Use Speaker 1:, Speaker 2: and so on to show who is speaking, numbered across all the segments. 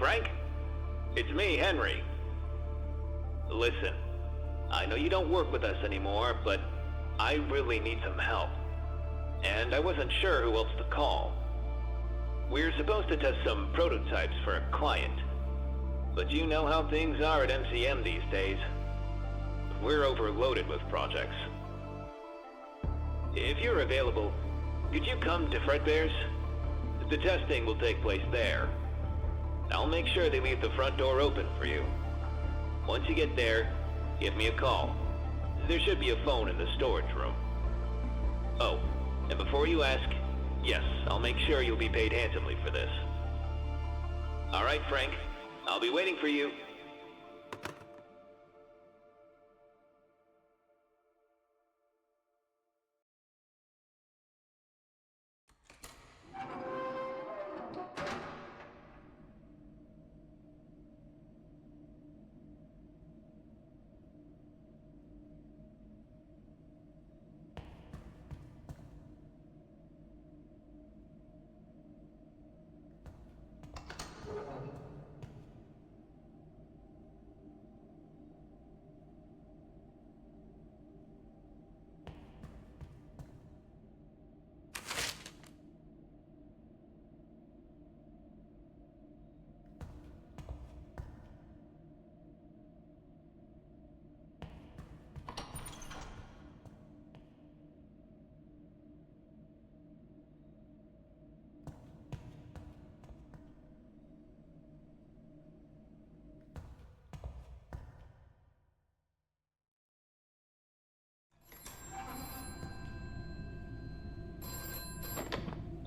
Speaker 1: Frank? It's me, Henry. Listen, I know you don't work with us anymore, but I really need some help. And I wasn't sure who else to call. We're supposed to test some prototypes for a client. But you know how things are at MCM these days. We're overloaded with projects. If you're available, could you come to Fredbear's? The testing will take place there. I'll make sure they leave the front door open for you. Once you get there, give me a call. There should be a phone in the storage room. Oh, and before you ask, yes, I'll make sure you'll be paid handsomely for this. All right, Frank. I'll be waiting for you.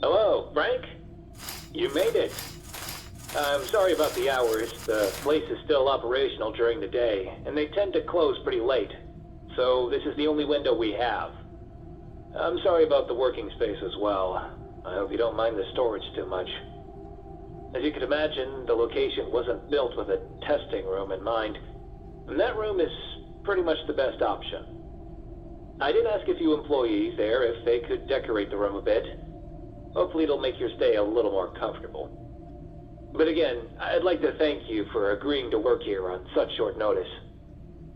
Speaker 1: Hello, Frank? You made it. I'm sorry about the hours. The place is still operational during the day, and they tend to close pretty late. So this is the only window we have. I'm sorry about the working space as well. I hope you don't mind the storage too much. As you can imagine, the location wasn't built with a testing room in mind, and that room is pretty much the best option. I did ask a few employees there if they could decorate the room a bit. Hopefully it'll make your stay a little more comfortable. But again, I'd like to thank you for agreeing to work here on such short notice.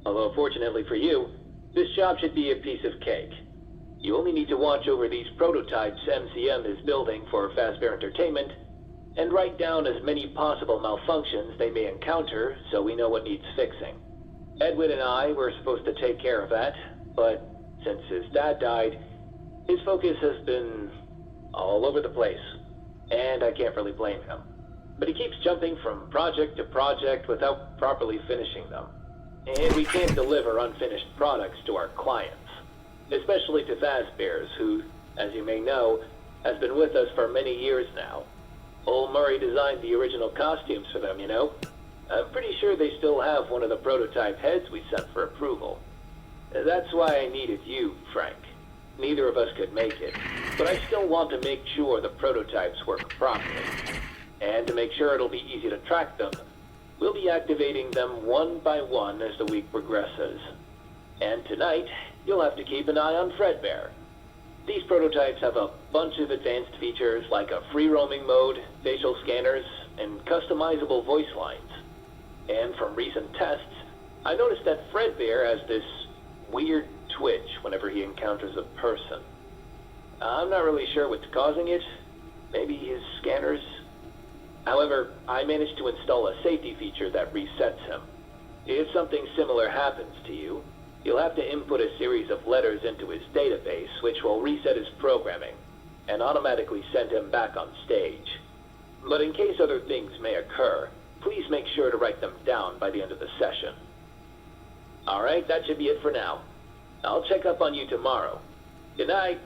Speaker 1: Although fortunately for you, this job should be a piece of cake. You only need to watch over these prototypes MCM is building for Fazbear Entertainment, and write down as many possible malfunctions they may encounter so we know what needs fixing. Edwin and I were supposed to take care of that, but since his dad died, his focus has been all over the place, and I can't really blame him. But he keeps jumping from project to project without properly finishing them. And we can't deliver unfinished products to our clients, especially to Fazbear's, who, as you may know, has been with us for many years now. Old Murray designed the original costumes for them, you know. I'm pretty sure they still have one of the prototype heads we sent for approval. That's why I needed you, Frank. Neither of us could make it, but I still want to make sure the prototypes work properly. And to make sure it'll be easy to track them, we'll be activating them one by one as the week progresses. And tonight, you'll have to keep an eye on Fredbear. These prototypes have a bunch of advanced features like a free roaming mode, facial scanners, and customizable voice lines. And from recent tests, I noticed that Fredbear has this weird twitch whenever he encounters a person. I'm not really sure what's causing it. Maybe his scanners. However, I managed to install a safety feature that resets him. If something similar happens to you, you'll have to input a series of letters into his database, which will reset his programming and automatically send him back on stage. But in case other things may occur, please make sure to write them down by the end of the session. Alright, that should be it for now. I'll check up on you tomorrow. Good night.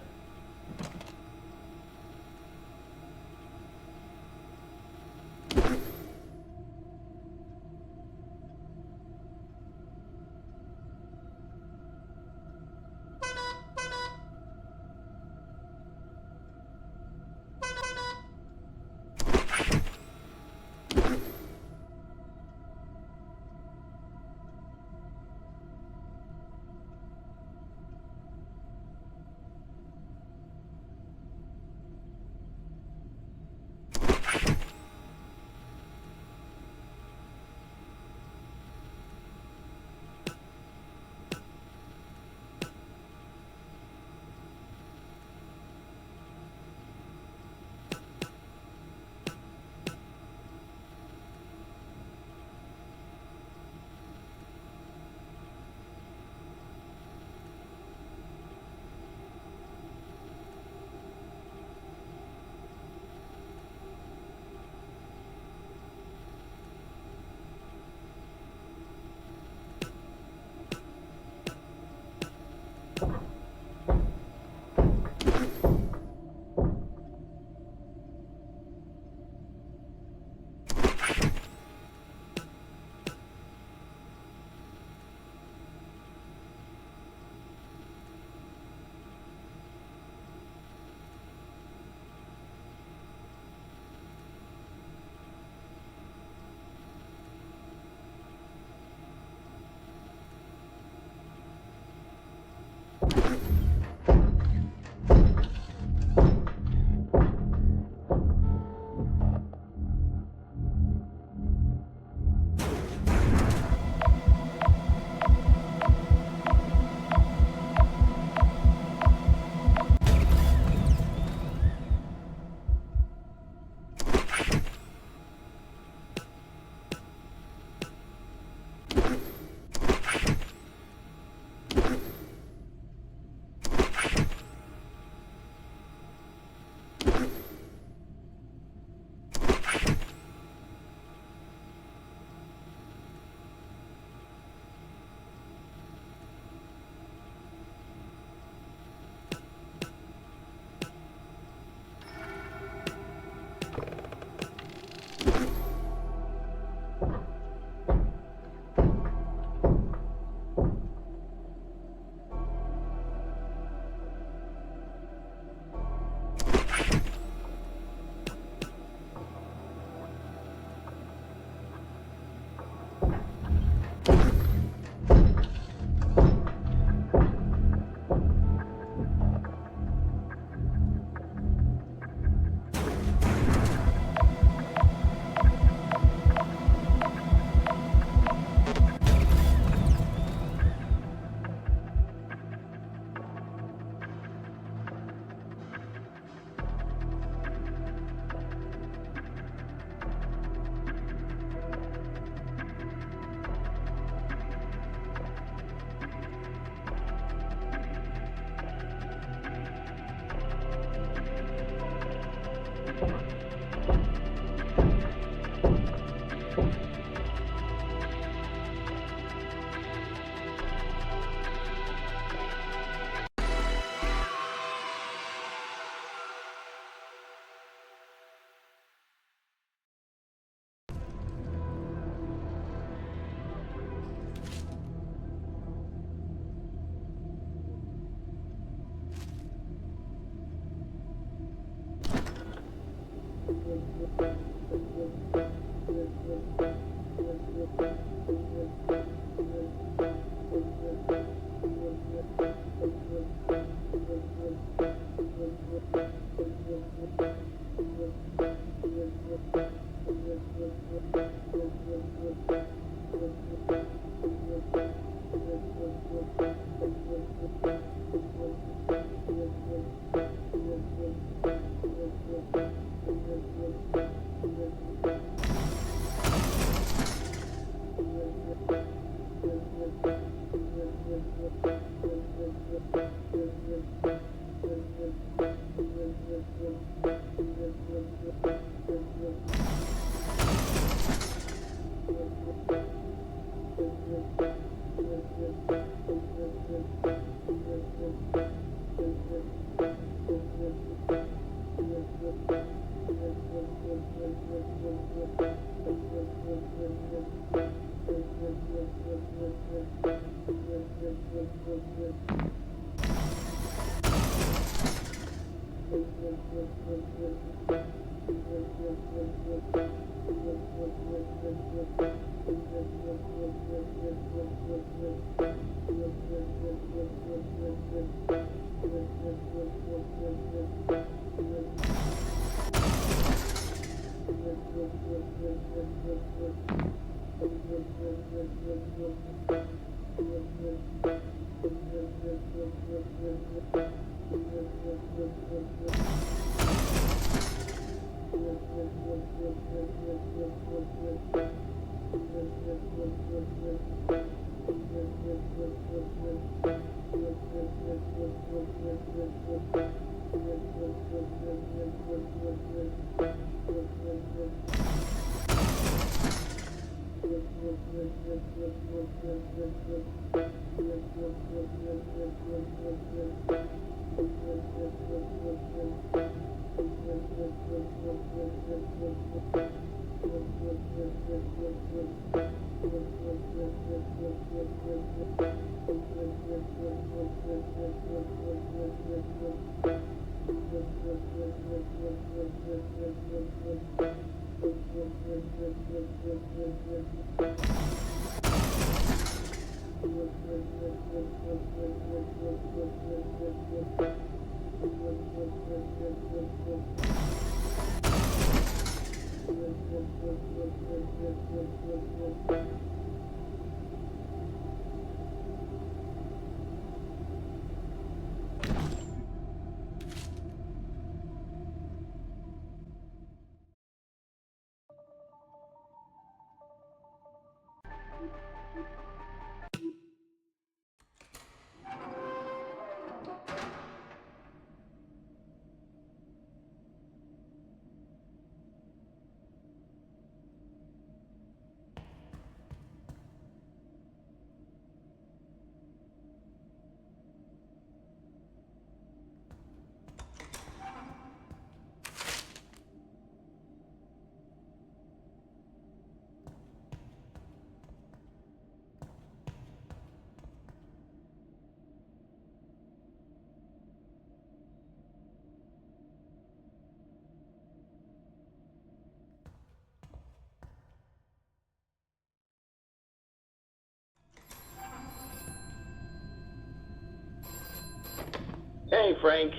Speaker 1: Hey, Frank.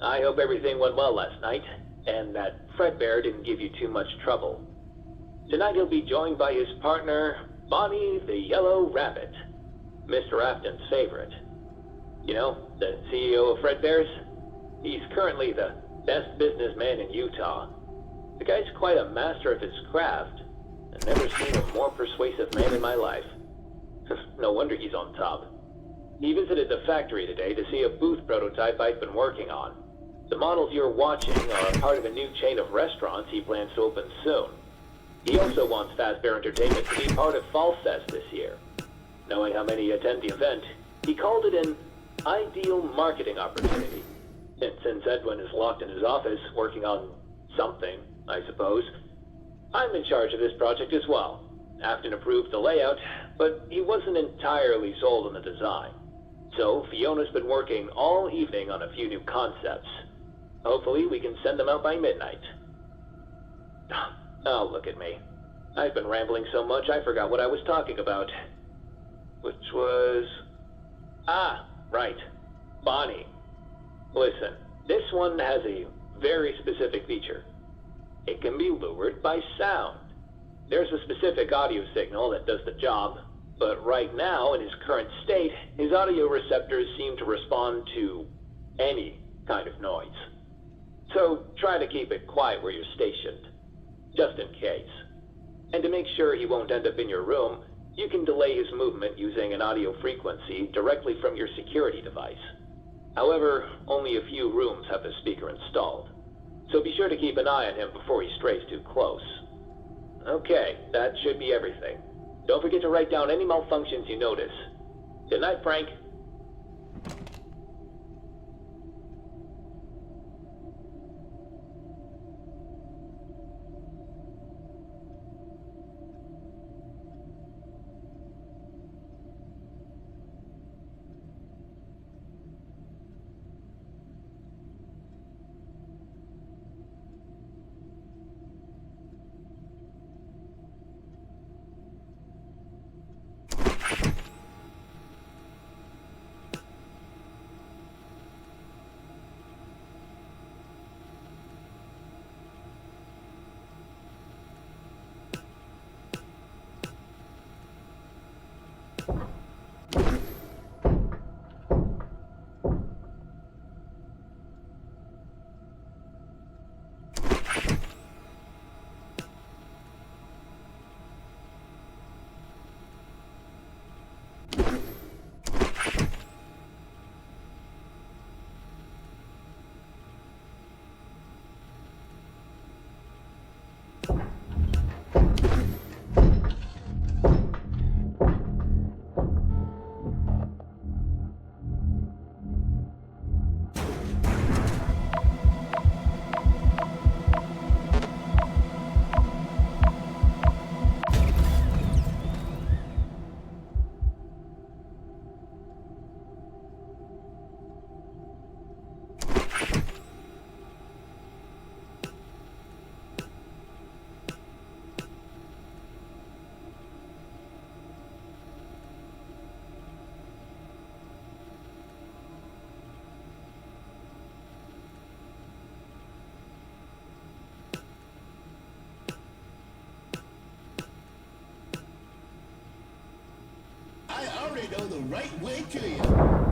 Speaker 1: I hope everything went well last night, and that Fredbear didn't give you too much trouble. Tonight he'll be joined by his partner, Bonnie the Yellow Rabbit, Mr. Afton's favorite. You know, the CEO of Fredbear's? He's currently the best businessman in Utah. The guy's quite a master of his craft. I've never seen a more persuasive man in my life. No wonder he's on top. He visited the factory today to see a booth prototype I've been working on. The models you're watching are part of a new chain of restaurants he plans to open soon. He also wants Fazbear Entertainment to be part of Fall Fest this year. Knowing how many attend the event, he called it an ideal marketing opportunity. And since Edwin is locked in his office working on something, I suppose, I'm in charge of this project as well. Afton approved the layout, but he wasn't entirely sold on the design. So Fiona's been working all evening on a few new concepts. Hopefully we can send them out by midnight. Oh, look at me. I've been rambling so much I forgot what I was talking about. Which was... right. Bonnie. Listen, this one has a very specific feature. It can be lured by sound. There's a specific audio signal that does the job, but right now, in his current state, his audio receptors seem to respond to any kind of noise. So try to keep it quiet where you're stationed, just in case. And to make sure he won't end up in your room, you can delay his movement using an audio frequency directly from your security device. However, only a few rooms have the speaker installed, so be sure to keep an eye on him before he strays too close. Okay, that should be everything. Don't forget to write down any malfunctions you notice. Good night, Frank.
Speaker 2: know the right way to you.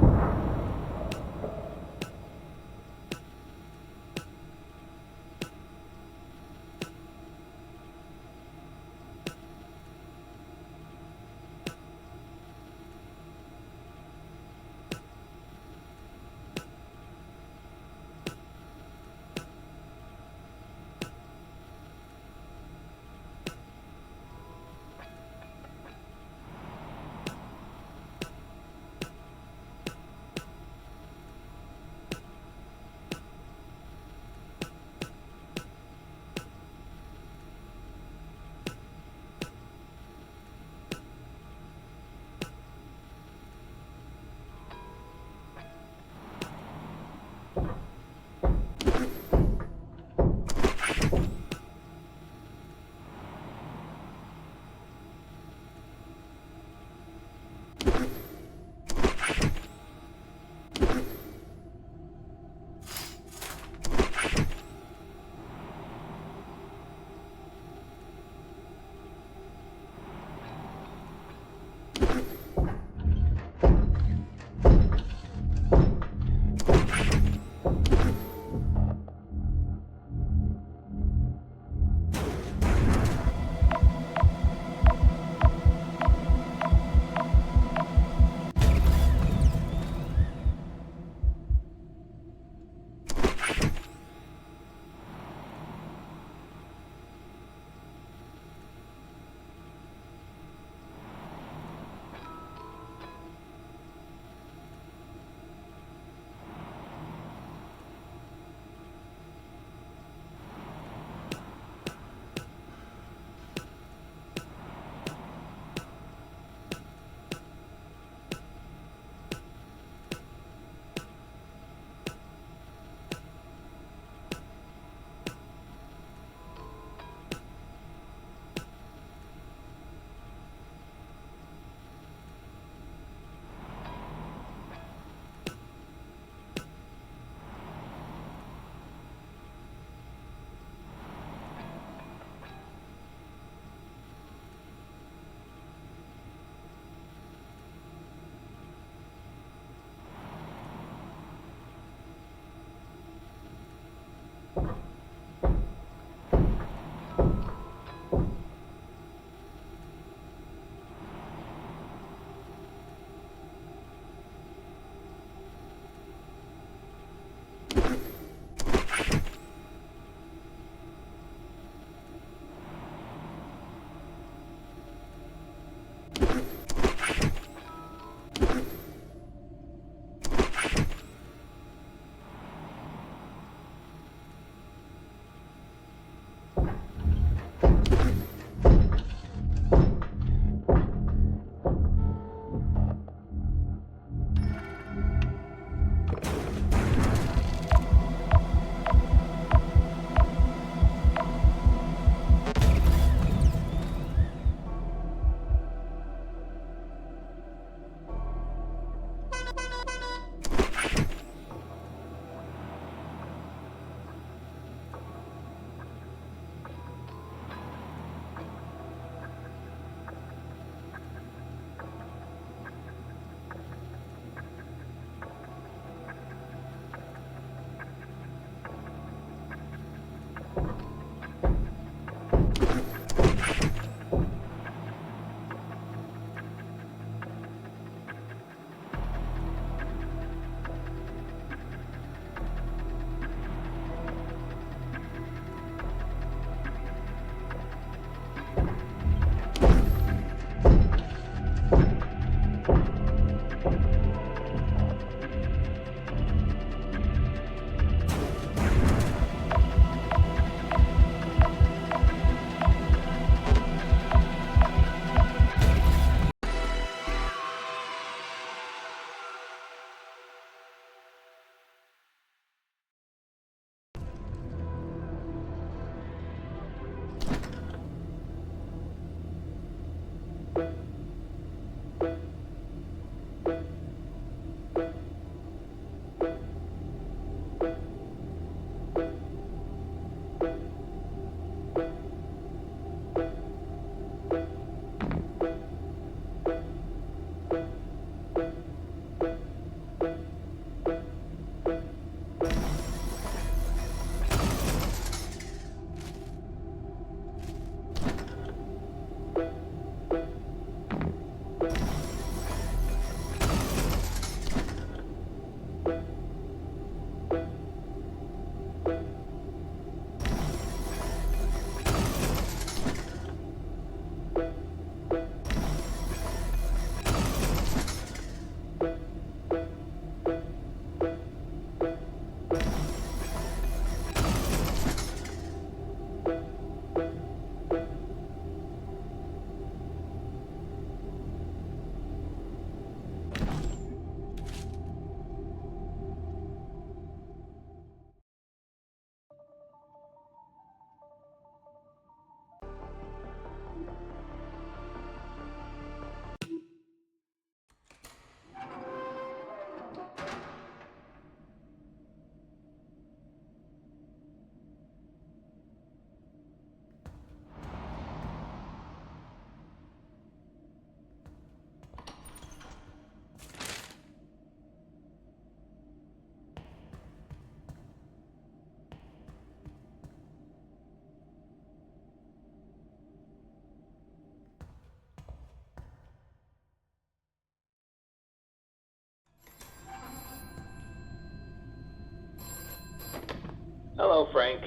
Speaker 1: Well, Frank,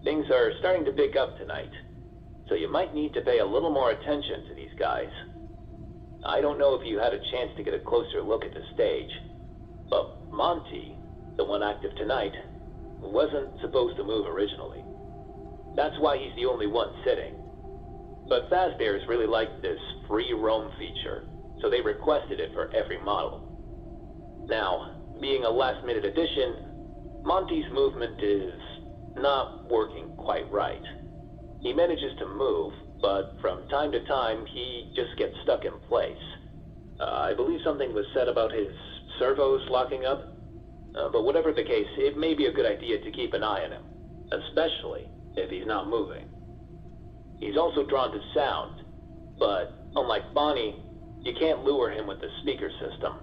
Speaker 1: things are starting to pick up tonight, so you might need to pay a little more attention to these guys. I don't know if you had a chance to get a closer look at the stage, but Monty, the one active tonight, wasn't supposed to move originally. That's why he's the only one sitting. But Fazbear's really liked this free roam feature, so they requested it for every model. Now, being a last-minute addition, Monty's movement is not working quite right. He manages to move, but from time to time, he just gets stuck in place. I believe something was said about his servos locking up. But whatever the case, it may be a good idea to keep an eye on him, especially if he's not moving. He's also drawn to sound, but unlike Bonnie, you can't lure him with the speaker system.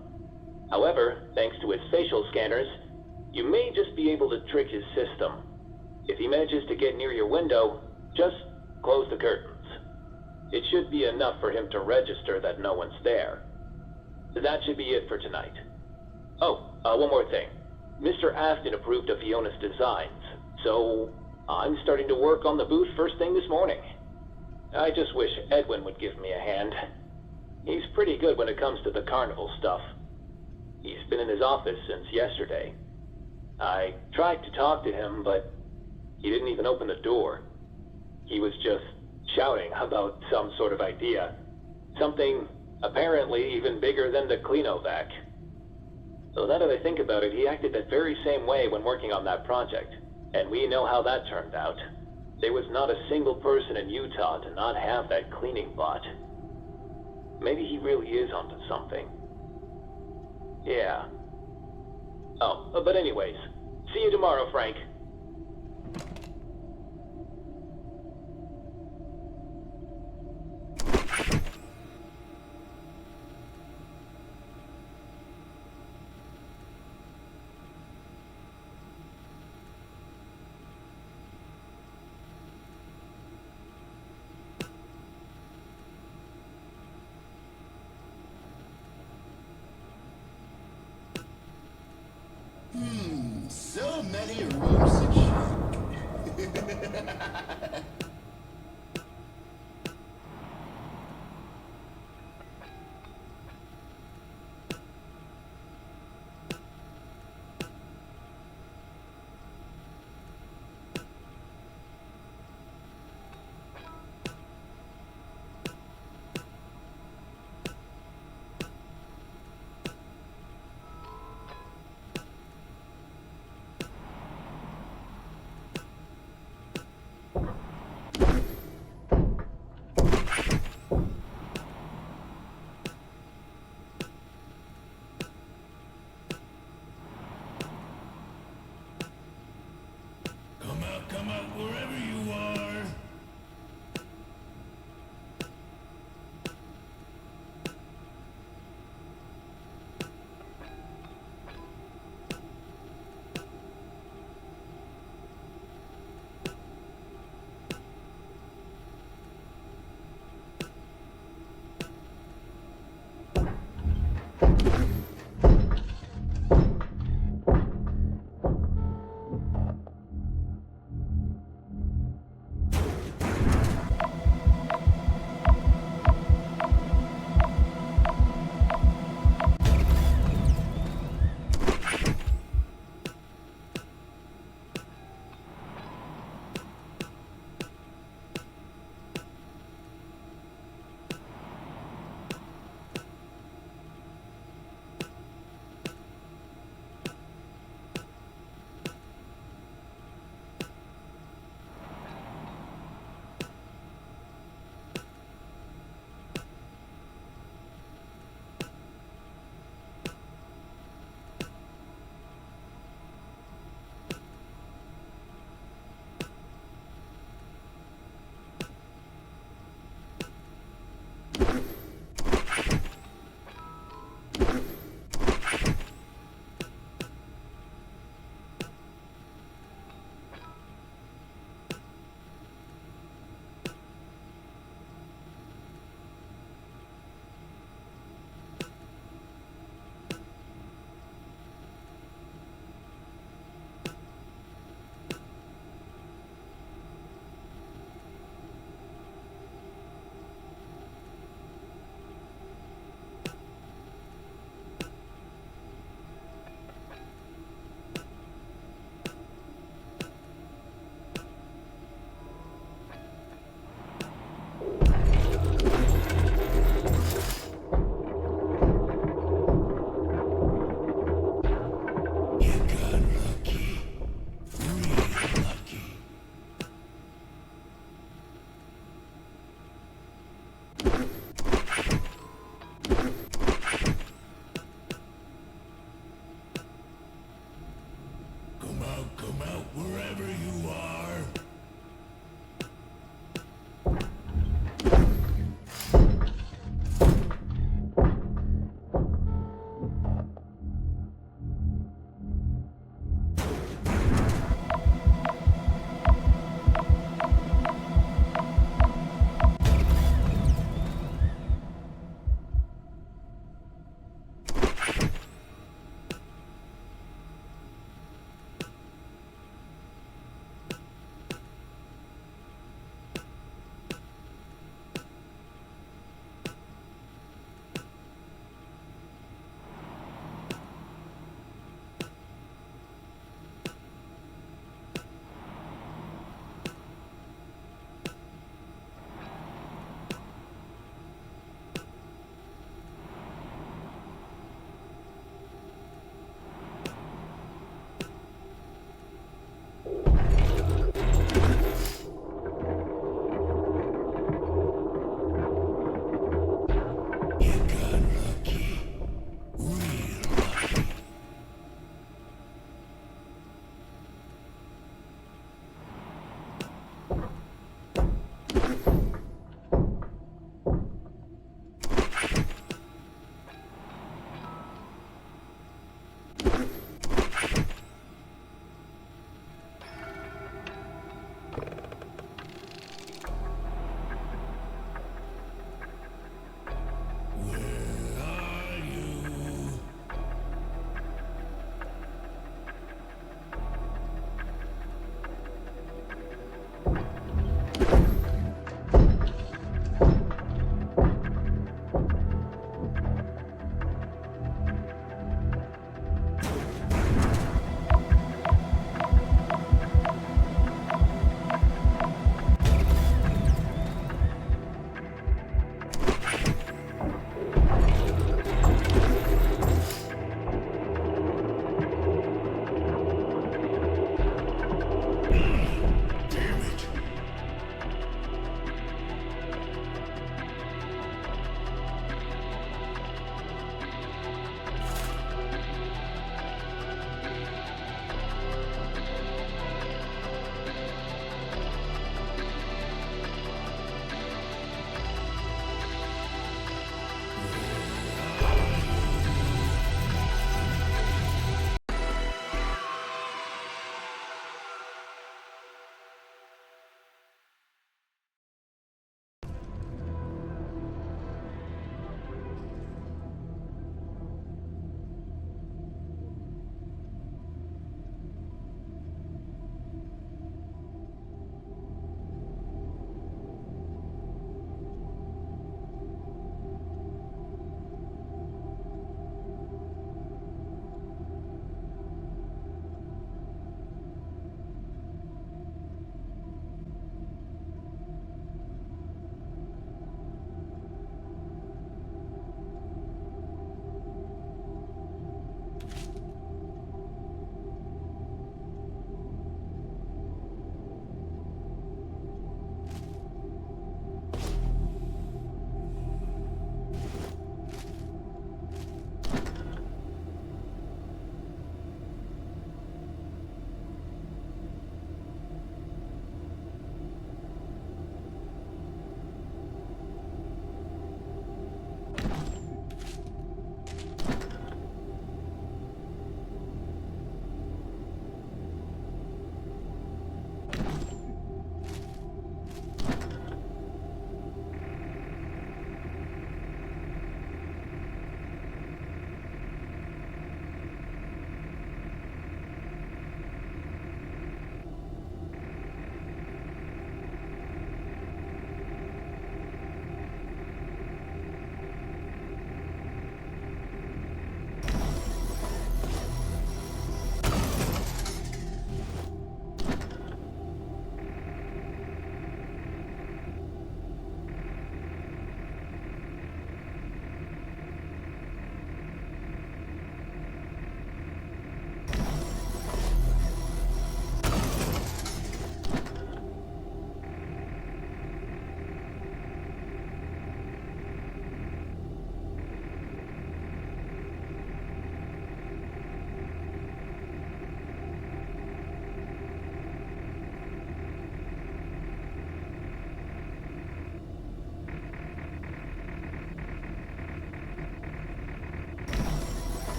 Speaker 1: However, thanks to his facial scanners, you may just be able to trick his system. If he manages to get near your window, just close the curtains. It should be enough for him to register that no one's there. That should be it for tonight. Oh, one more thing. Mr. Aston approved of Fiona's designs, so I'm starting to work on the booth first thing this morning. I just wish Edwin would give me a hand. He's pretty good when it comes to the carnival stuff. He's been in his office since yesterday. I tried to talk to him, but he didn't even open the door. He was just shouting about some sort of idea. Something apparently even bigger than the Cleanovac. So now that I think about it, he acted that very same way when working on that project. And we know how that turned out. There was not a single person in Utah to not have that cleaning bot. Maybe he really is onto something. Yeah. Oh, but anyways, see you tomorrow, Frank.
Speaker 2: So many rooms to check.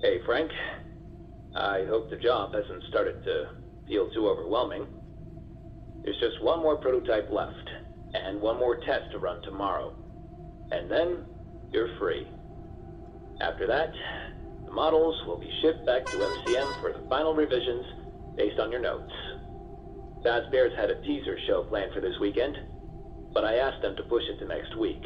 Speaker 1: Hey, Frank. I hope the job hasn't started to feel too overwhelming. There's just one more prototype left, and one more test to run tomorrow. And then, you're free. After that, the models will be shipped back to MCM for the final revisions based on your notes. Fazbear's had a teaser show planned for this weekend, but I asked them to push it to next week.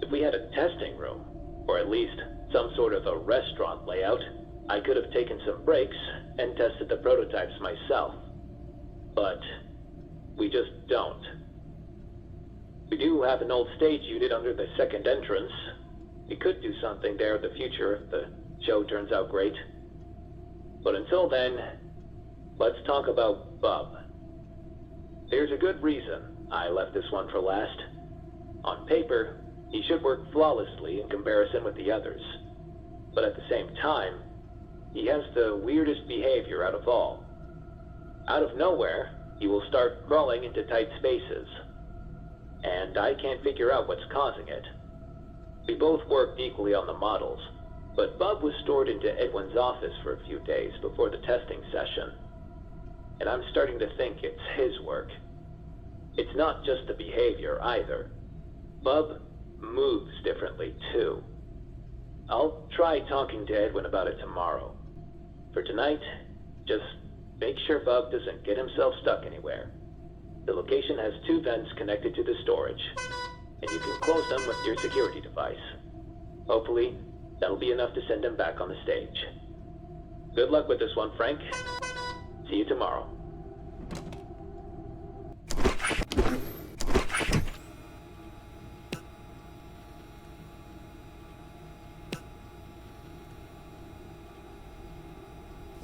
Speaker 1: If we had a testing room, or at least some sort of a restaurant layout, I could have taken some breaks and tested the prototypes myself. But we just don't. We do have an old stage unit under the second entrance. We could do something there in the future if the show turns out great. But until then, let's talk about Bub. There's a good reason I left this one for last. On paper, he should work flawlessly in comparison with the others. But at the same time, he has the weirdest behavior out of all. Out of nowhere, he will start crawling into tight spaces. And I can't figure out what's causing it. We both worked equally on the models, but Bub was stored into Edwin's office for a few days before the testing session. And I'm starting to think it's his work. It's not just the behavior either. Bub moves differently too. I'll try talking to Edwin about it tomorrow. For tonight, just make sure Bub doesn't get himself stuck anywhere. The location has 2 vents connected to the storage, and you can close them with your security device. Hopefully, that'll be enough to send him back on the stage. Good luck with this one, Frank. See you tomorrow.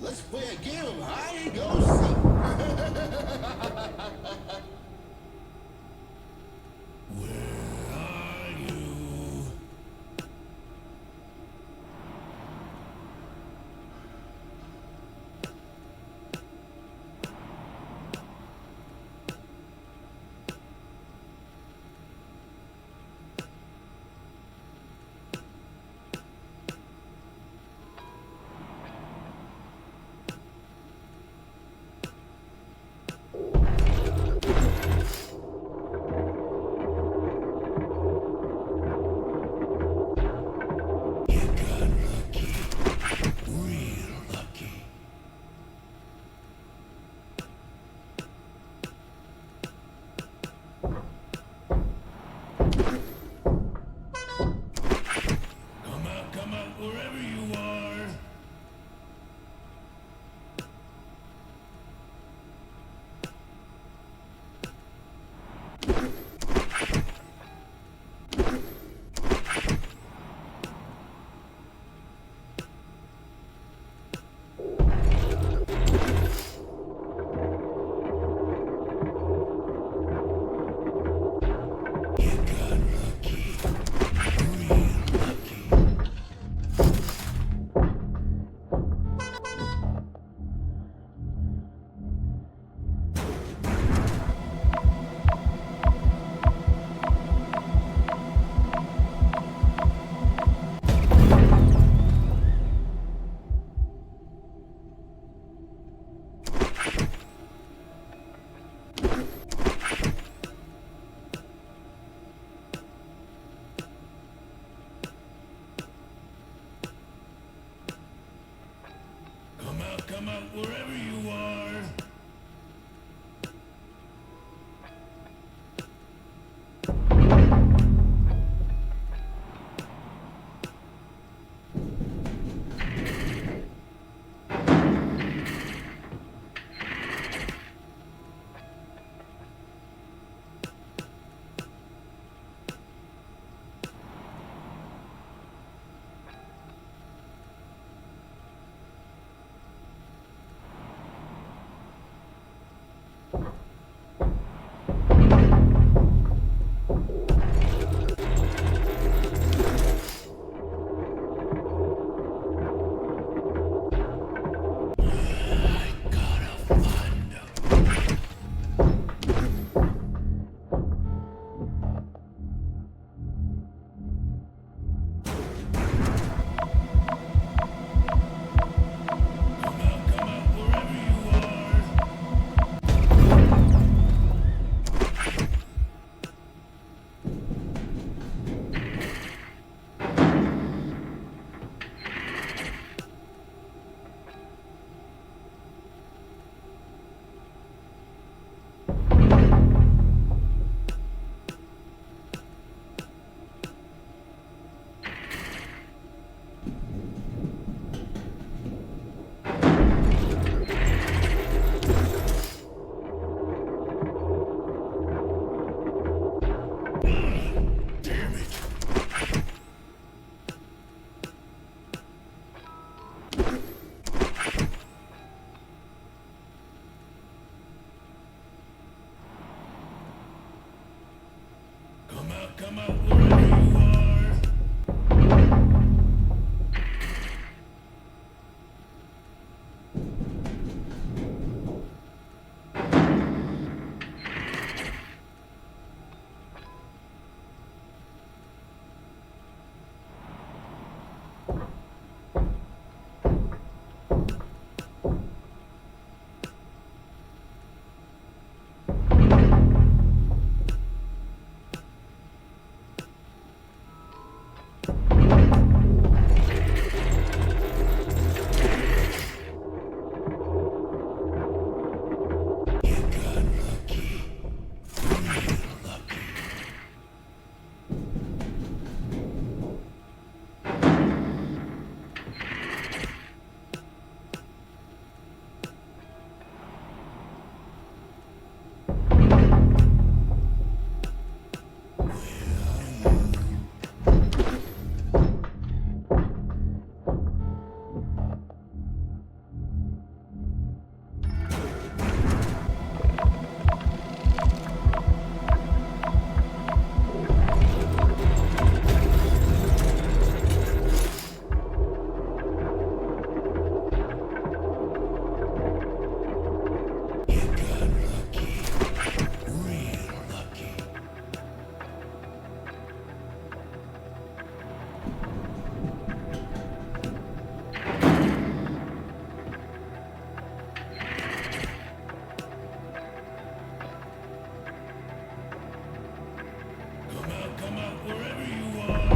Speaker 2: Let's play a game of hide and go seek. Where are you? Come out wherever you are. Come out wherever you are.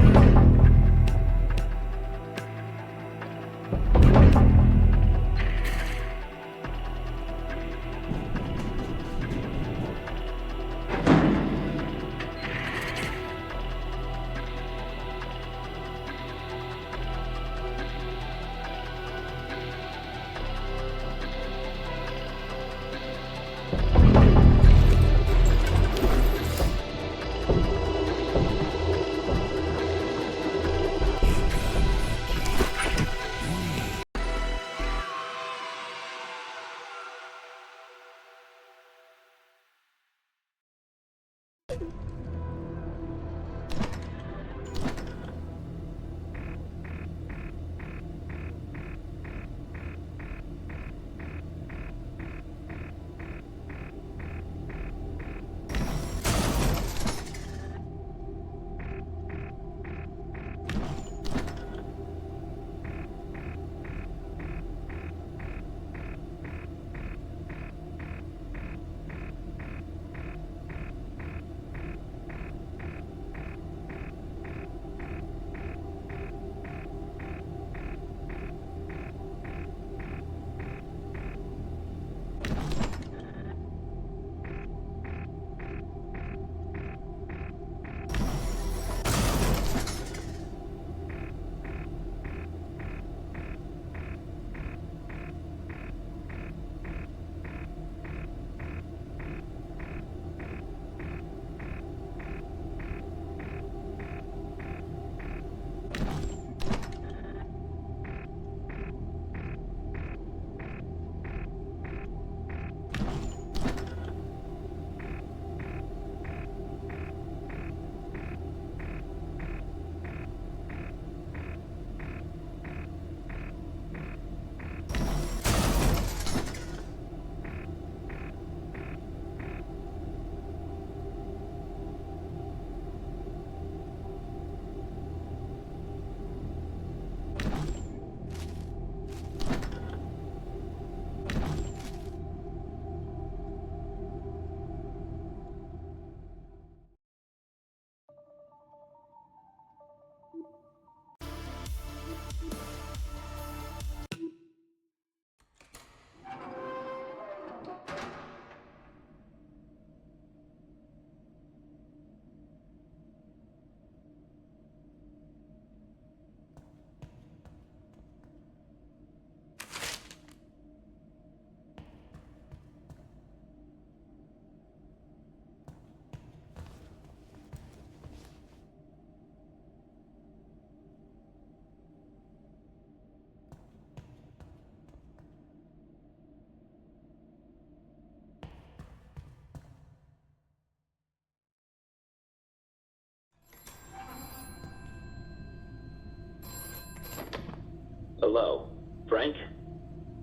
Speaker 1: Hello, Frank?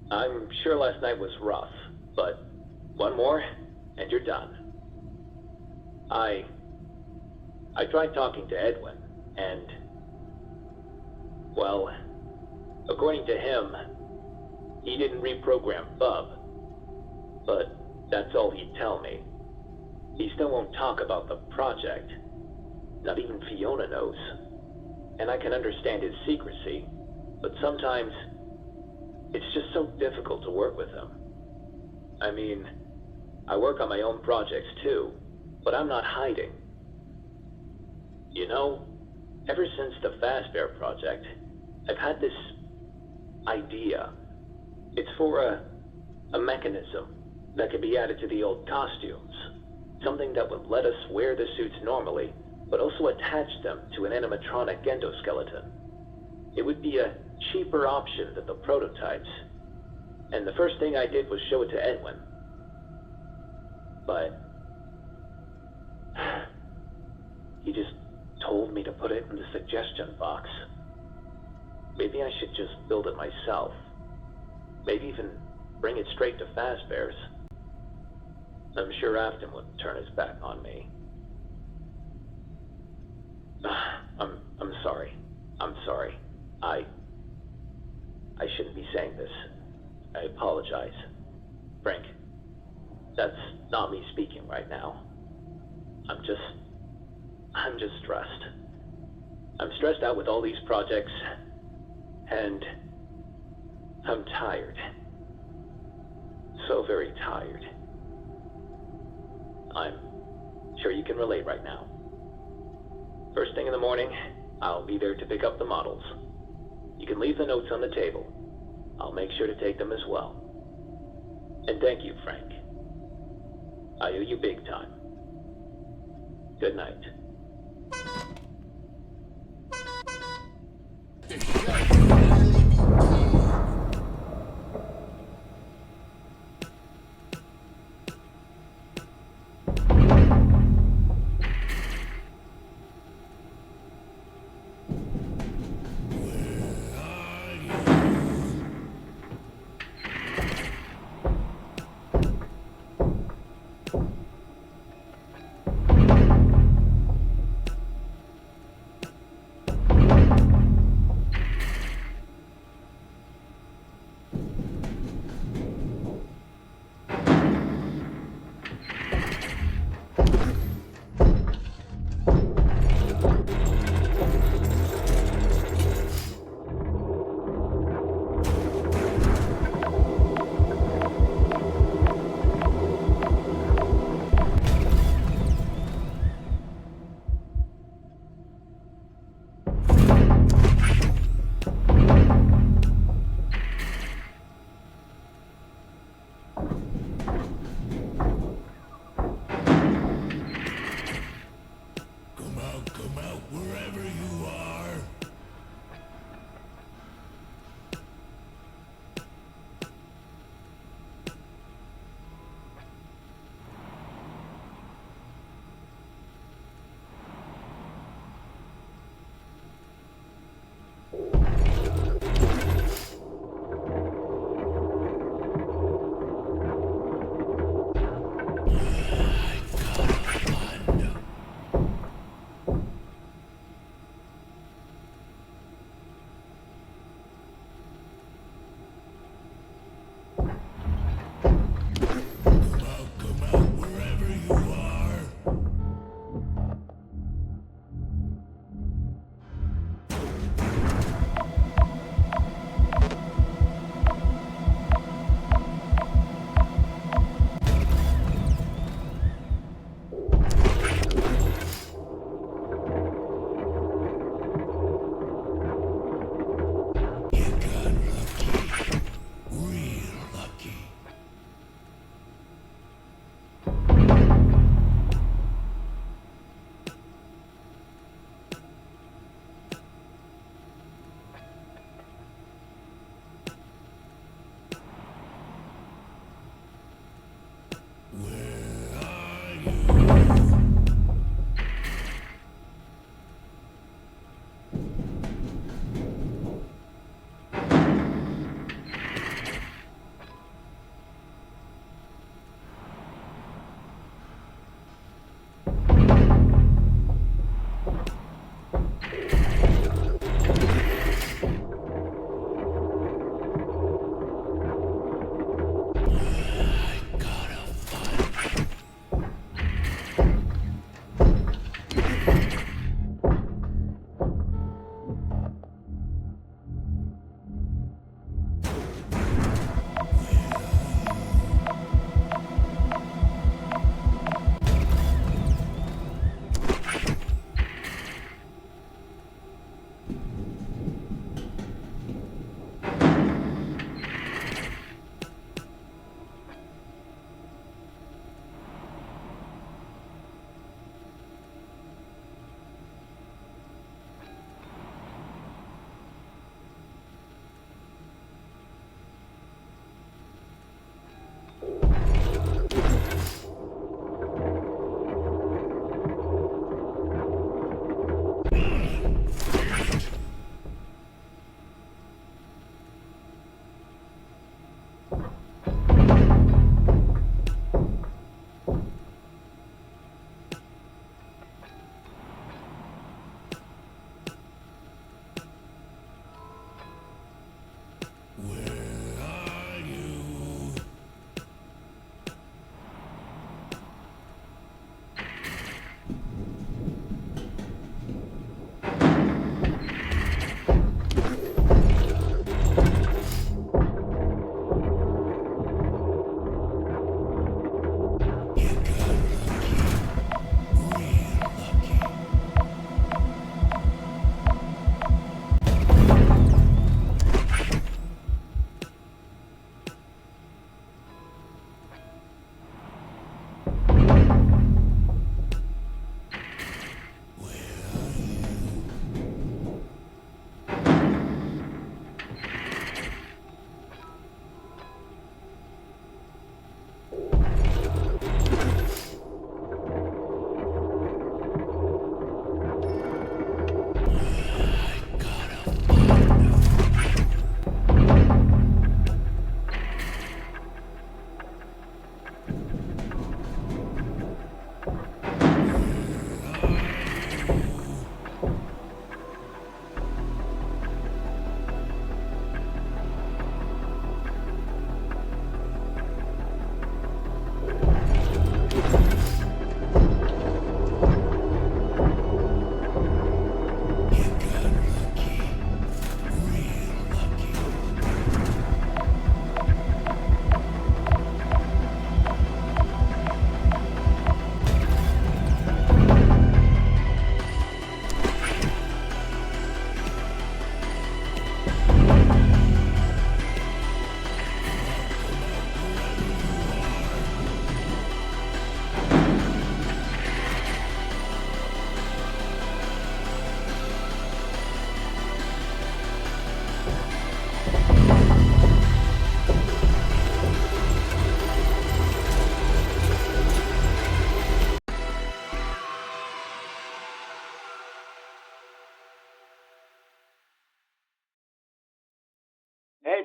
Speaker 1: I'm sure last night was rough, but one more, and you're done. I tried talking to Edwin, and, well, according to him, he didn't reprogram Bub, but that's all he'd tell me. He still won't talk about the project. Not even Fiona knows. And I can understand his secrecy, but sometimes it's just so difficult to work with him. I mean, I work on my own projects too, but I'm not hiding. You know, ever since the Fazbear project, I've had this idea. It's for a mechanism that could be added to the old costumes. Something that would let us wear the suits normally, but also attach them to an animatronic endoskeleton. It would be a cheaper option than the prototypes. And the first thing I did was show it to Edwin. But he just told me to put it in the suggestion box. Maybe I should just build it myself. Maybe even bring it straight to Fazbear's. I'm sure Afton wouldn't turn his back on me. I'm sorry. I'm sorry. I shouldn't be saying this. I apologize. Frank, that's not me speaking right now. I'm just stressed. I'm stressed out with all these projects, and I'm tired. So very tired. I'm sure you can relate right now. First thing in the morning, I'll be there to pick up the models. You can leave the notes on the table. I'll make sure to take them as well. And thank you, Frank. I owe you big time. Good night.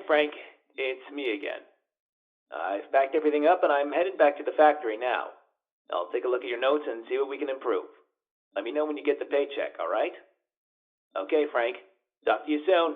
Speaker 1: Frank. It's me again. I've packed everything up and I'm headed back to the factory now. I'll take a look at your notes and see what we can improve. Let me know when you get the paycheck, all right? Okay, Frank. Talk to you soon.